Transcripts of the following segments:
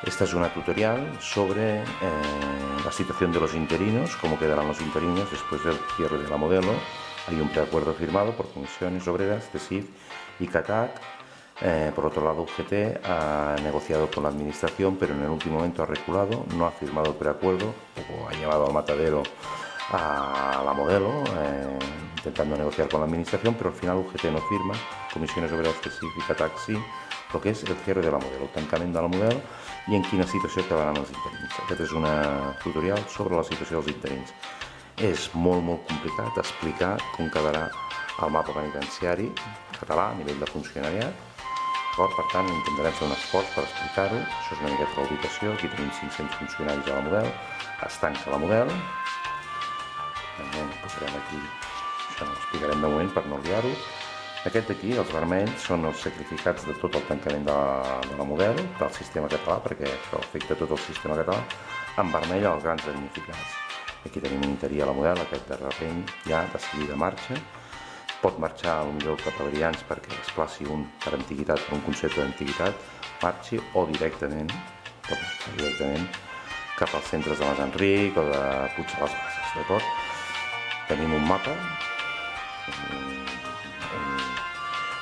Esta es una tutorial sobre la situación de los interinos, cómo quedarán los interinos después del cierre de la modelo. Hay un preacuerdo firmado por Comisiones Obreras, CESIF y CATAC. Por otro lado, UGT ha negociado con la Administración, pero en el último momento ha reculado, no ha firmado el preacuerdo, o ha llevado al matadero a la modelo, intentando negociar con la Administración, pero al final UGT no firma, Comisiones Obreras, CESIF i CATAC sí, el que és el cierre de la modelo, el tancament de la model i en quina situació quedaran els interins. Aquest és un tutorial sobre la situació dels interins. És molt complicat explicar com quedarà el mapa penitenciari català a nivell de funcionariat. Per tant, intentarem fer un esforç per explicar-ho. Això és una miqueta la ubicació. Aquí tenim 500 funcionaris a la model. Es tanca la model. Posarem aquí, això no ho explicarem de moment per no liar-ho. Aquest d'aquí, els vermells, són els sacrificats de tot el tancament de la model, del sistema català, perquè això afecta tot el sistema català. En vermell, els grans damnificats. Aquí tenim un interí a la model, aquest de repent ja de seguida marxa. Pot marxar potser cap a Brians perquè desplaci un per antiguitat, per un concepte d'antiguitat, marxi o directament, pot marxar directament cap als centres de Mas Enric o de Puig de les Basses, d'acord? Tenim un mapa,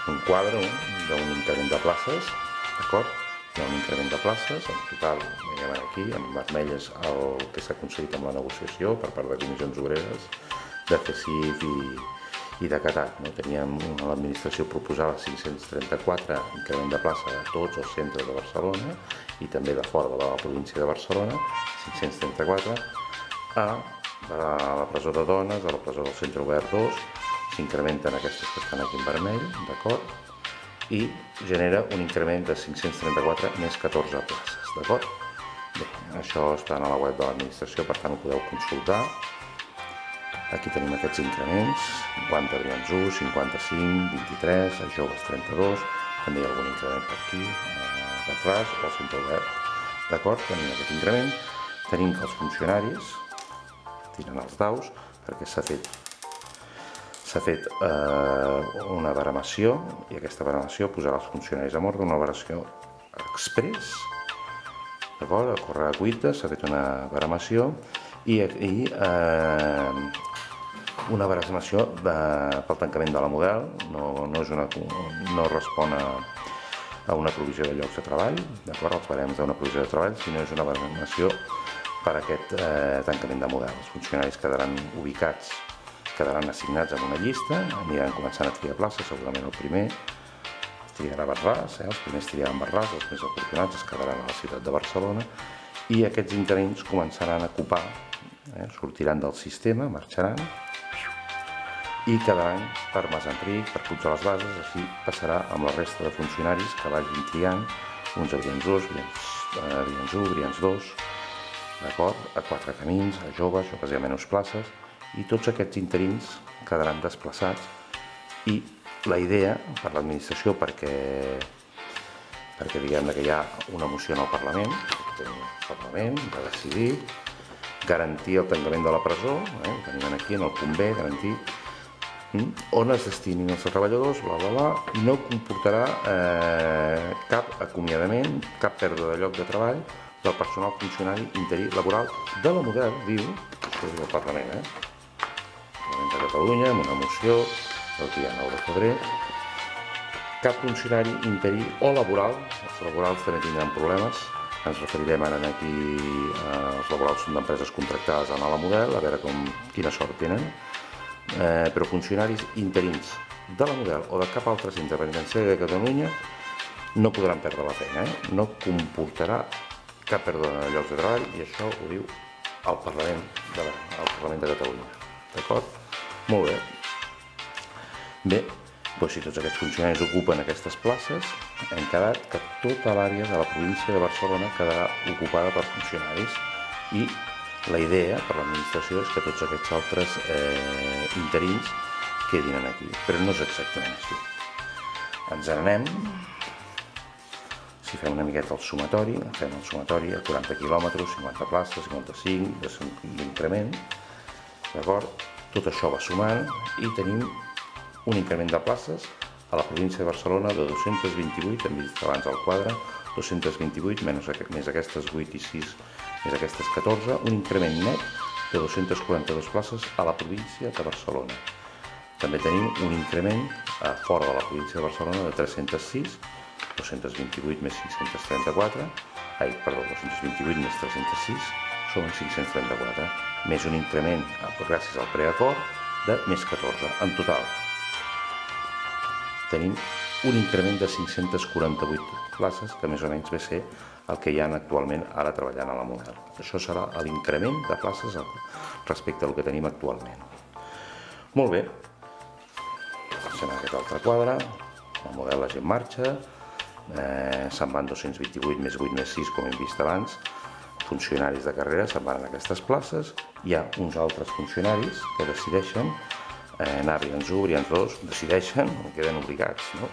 un quadre d'un increment de places, d'acord? Hi ha un increment de places, en total, veiem aquí, en vermell és el que s'ha aconseguit amb la negociació per part de Comissions Obreres, de CESIF i de CATAC. L'administració proposava 534 increment de plaça a tots els centres de Barcelona i també de fora de la província de Barcelona, 534, a la presó de dones, a la presó del Centre Obert 2, s'incrementen aquestes que estan aquí en vermell, d'acord? I genera un increment de 534 més 14 places, d'acord? Bé, això està a la web de l'administració, per tant ho podeu consultar. Aquí tenim aquests increments, 50 Brians 1, 55, 23, a joves 32, també hi ha algun increment per aquí, de Ras o al Centre Obert, d'acord? Tenim aquest increment, tenim que els funcionaris tiren els daus perquè s'ha fet una baremació i aquesta baremació posarà els funcionaris a mort, una baremació express, d'acord? A corre de cuita s'ha fet una baremació i una baremació pel tancament de la model, no respon a una provisió de llocs de treball, d'acord? Els barems d'una provisió de treball, sinó és una baremació per aquest tancament de model. Els funcionaris quedaran ubicats, quedaran assignats en una llista, aniran començant a triar places, segurament el primer triarà Barràs, els primers triaran Barràs, els més afortunats es quedaran a la ciutat de Barcelona i aquests interins començaran a ocupar, sortiran del sistema, marxaran i quedaran per Mas Enric, per Puig de les Basses, així passarà amb la resta de funcionaris que vagin triant, uns a Brians 2, Brians 1, Brians 2, d'acord? A Quatre Camins, a joves hi ha menys places, i tots aquests interins quedaran desplaçats i la idea per l'administració perquè diguem que hi ha una moció en el Parlament, de decidir garantir el tancament de la presó, ho tenim aquí en el punt B, garantir on es destinin els treballadors, i no comportarà cap acomiadament, cap pèrdua de lloc de treball del personal funcionari interí laboral de la model, diu, això és el Parlament, Parlament de Catalunya, amb una moció del dia 9 de febrer, cap funcionari interí o laboral, els laborals també tindran problemes, ens referirem ara aquí als laborals d'empreses contractades a la model, a veure quina sort tenen, però funcionaris interins de la model o de cap altre centre penitenciari de Catalunya no podran perdre la feina, no comportarà cap pèrdua de llocs de treball i això ho diu el Parlament de Catalunya, d'acord? Molt bé. Bé, doncs si tots aquests funcionaris ocupen aquestes places, hem quedat que tota l'àrea de la província de Barcelona quedarà ocupada per funcionaris i la idea per l'administració és que tots aquests altres interins quedin aquí, però no és exactament així. Ens n'anem. Si fem una miqueta el sumatori, fem el sumatori a 40 quilòmetres, 50 places, 55, d'increment, d'acord? Tot això va sumant i tenim un increment de places A la província de Barcelona de 228, hem vist abans al quadre, 228 més aquestes 8 i 6 més aquestes 14, un increment net de 242 places a la província de Barcelona. També tenim un increment fora de la província de Barcelona de 306, 228 més 534, 228 més 306 són 534, més un increment, gràcies al preacord, de més 14. En total, tenim un increment de 548 places, que més o menys ve a ser el que hi ha actualment ara treballant a la Model. Això serà l'increment de places respecte al que tenim actualment. Molt bé, passem a aquest altre quadre, la Model la gent marxa, se'n van 228 més 8 més 6, com hem vist abans, funcionaris de carrera se'n van a aquestes places, hi ha uns altres funcionaris que decideixen anar a Brians 1, Brians 2, decideixen, queden obligats, no?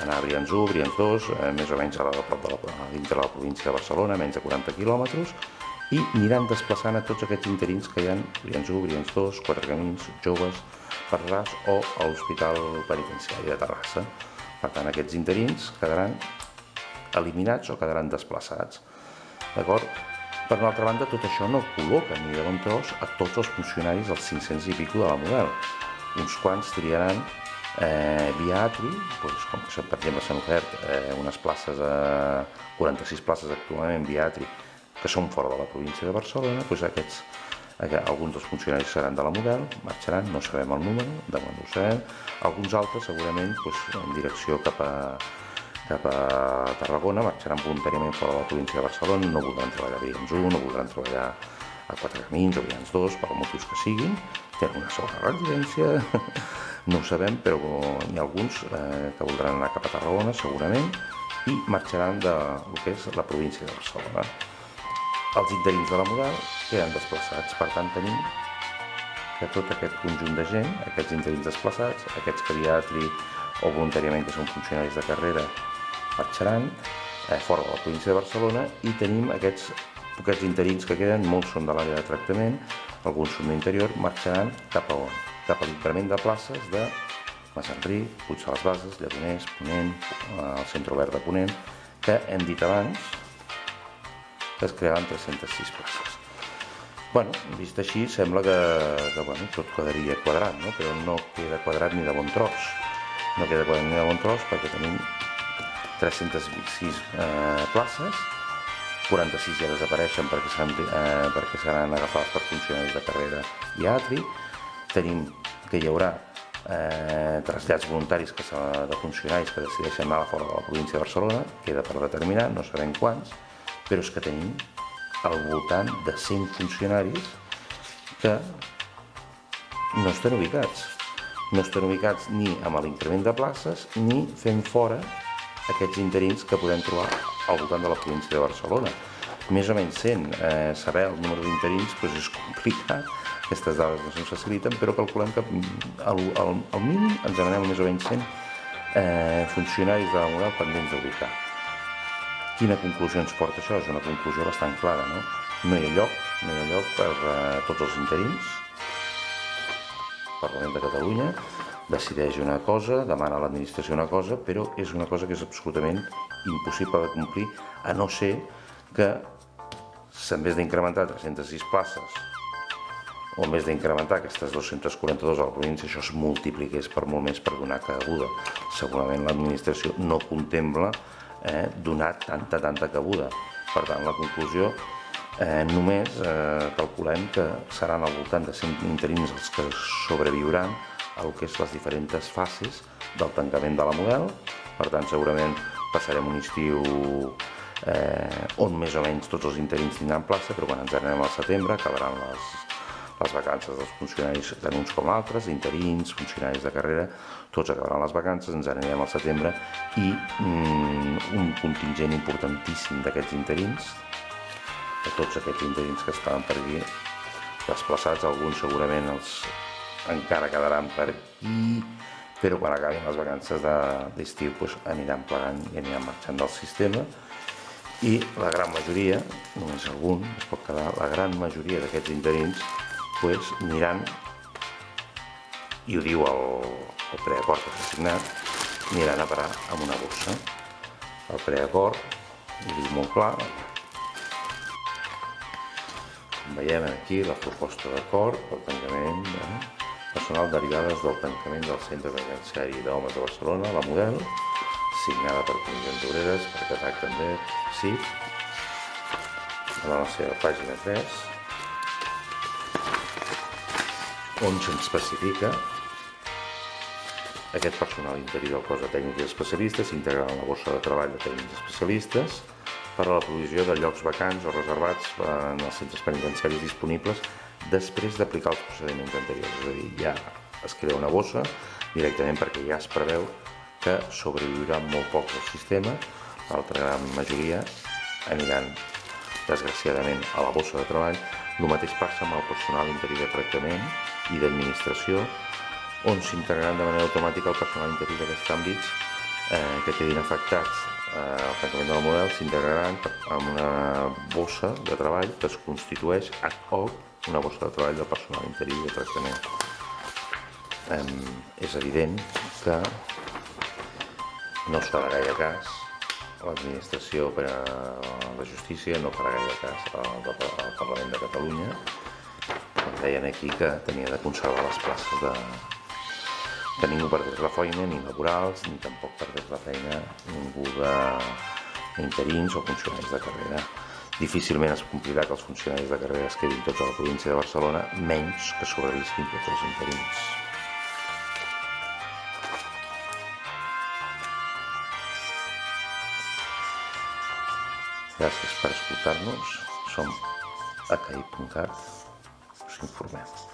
Anar a Brians 1, Brians 2, més o menys a prop dintre de la província de Barcelona, menys de 40 quilòmetres, i aniran desplaçant a tots aquests interins que hi ha, Brians 1, Brians 2, Quatre Camins, Joves, Parràs o a l'Hospital Penitenciari de Terrassa. Per tant, aquests interins quedaran eliminats o quedaran desplaçats. D'acord? Per una altra banda, tot això no col·loca ni de bon tros a tots els funcionaris dels 500 i pico de la Model. Uns quants triaran via ATRI, com que per exemple s'han ofert unes places, 46 places actualment via ATRI, que són fora de la província de Barcelona, alguns dels funcionaris seran de la Model, marxaran, no sabem el número, de moment no ho sabem, alguns altres segurament en direcció cap a Tarragona, marxaran voluntàriament fora de la província de Barcelona, no voldran treballar a Brians 1, no voldran treballar a Quatre Camins o Brians 2, per motius que siguin, tenen una segona residència, no ho sabem, però n'hi ha alguns que voldran anar cap a Tarragona, segurament, i marxaran del que és la província de Barcelona. Els interins de la Model queden desplaçats, per tant tenim que tot aquest conjunt de gent, aquests interins desplaçats, aquests que via ATRI o voluntàriament que són funcionaris de carrera, marxaran fora de la província de Barcelona, i tenim aquests interins que queden, molts són de l'àrea de tractament, alguns són d'interior, marxaran cap a on? Cap a l'increment de places de Masanric, Puig de les Bases, Lledoners, Ponent, el Centre Obert de Ponent, que hem dit abans que es crearan 306 places. Bueno, vist així, sembla que tot quedaria quadrat, no? Però no queda quadrat ni de bon tros. No queda quadrat ni de bon tros perquè tenim 306 places, 46 ja desapareixen perquè seran agafats per funcionaris de carrera i ATRI. Tenim que hi haurà trasllats voluntaris de funcionaris que decideixen anar fora de la província de Barcelona, queda per determinar, no sabem quants, però és que tenim al voltant de 100 funcionaris que no estan ubicats. No estan ubicats ni amb l'increment de places ni fent fora aquests interins que podem trobar al voltant de la província de Barcelona. Més o menys 100. Saber el número d'interins és complicat, aquestes dades no se'ns faciliten, però calculem que al mínim ens n'anem més o menys 100 funcionaris de la Model pendents d'ubicar. Quina conclusió ens porta això? És una conclusió bastant clara, no? No hi ha lloc per tots els interins. El Parlament de Catalunya decideix una cosa, demana a l'administració una cosa, però és una cosa que és absolutament impossible de complir, a no ser que en vez d'incrementar 306 places o en vez d'incrementar aquestes 242 a la província, això es multipliqués per molt més per donar cabuda. Segurament l'administració no contempla donar tanta cabuda. Per tant, la conclusió només calculem que seran al voltant de 100 interins els que sobreviuran al que és les diferents fases del tancament de la Model. Per tant, segurament passarem un estiu on més o menys tots els interins tindran plaça, però quan ens anem al setembre acabaran les vacances dels funcionaris, tant uns com altres, interins, funcionaris de carrera, tots acabaran les vacances, ens anirem al setembre i un contingent importantíssim d'aquests interins, de tots aquests interins que estaven per aquí desplaçats, alguns segurament encara quedaran per aquí, però quan acabin les vacances d'estiu aniran plegant i aniran marxant del sistema, i la gran majoria, només algun es pot quedar, la gran majoria d'aquests interins aniran, i ho diu el preacord que s'ha signat, aniran a parar amb una bossa. El preacord ho diu molt clar. Com veiem aquí, la proposta d'acord pel tancament personal derivades del tancament del centre penitenciari d'homes de Barcelona, la Model, signada per Comissions Obreres, per Catac també, sí, a la seva pàgina 3, on s'especifica aquest personal interí del cos de tècnics especialistes s'integrarà en la bossa de treball de tècnics especialistes per a la provisió de llocs vacants o reservats en els centres penitenciaris disponibles després d'aplicar els procediments anteriors. És a dir, ja es crea una bossa directament perquè ja es preveu que sobreviurà molt poc al sistema, l'altra gran majoria aniran desgraciadament a la bossa de treball. El mateix passa amb el personal interí de tractament i d'administració, on s'integraran de manera automàtica el personal interí d'aquests àmbits que quedin afectats al tancament de la Model, s'integraran en una bossa de treball que es constitueix ad hoc una bossa de treball del personal interí de tractament. És evident que no es farà gaire cas a l'administració per a la justícia, no farà gaire cas al Parlament de Catalunya, quan deien aquí que tenia de conservar les places que ningú perdés la feina, ni laborals, ni tampoc perdés la feina ningú d'interins o funcionaris de carrera. Difícilment es complirà que els funcionaris de carrera es quedin tots a la província de Barcelona, menys que sobrevisquin tots els interins. Gràcies per escoltar-nos. Som a CAIP.cat. Us informem.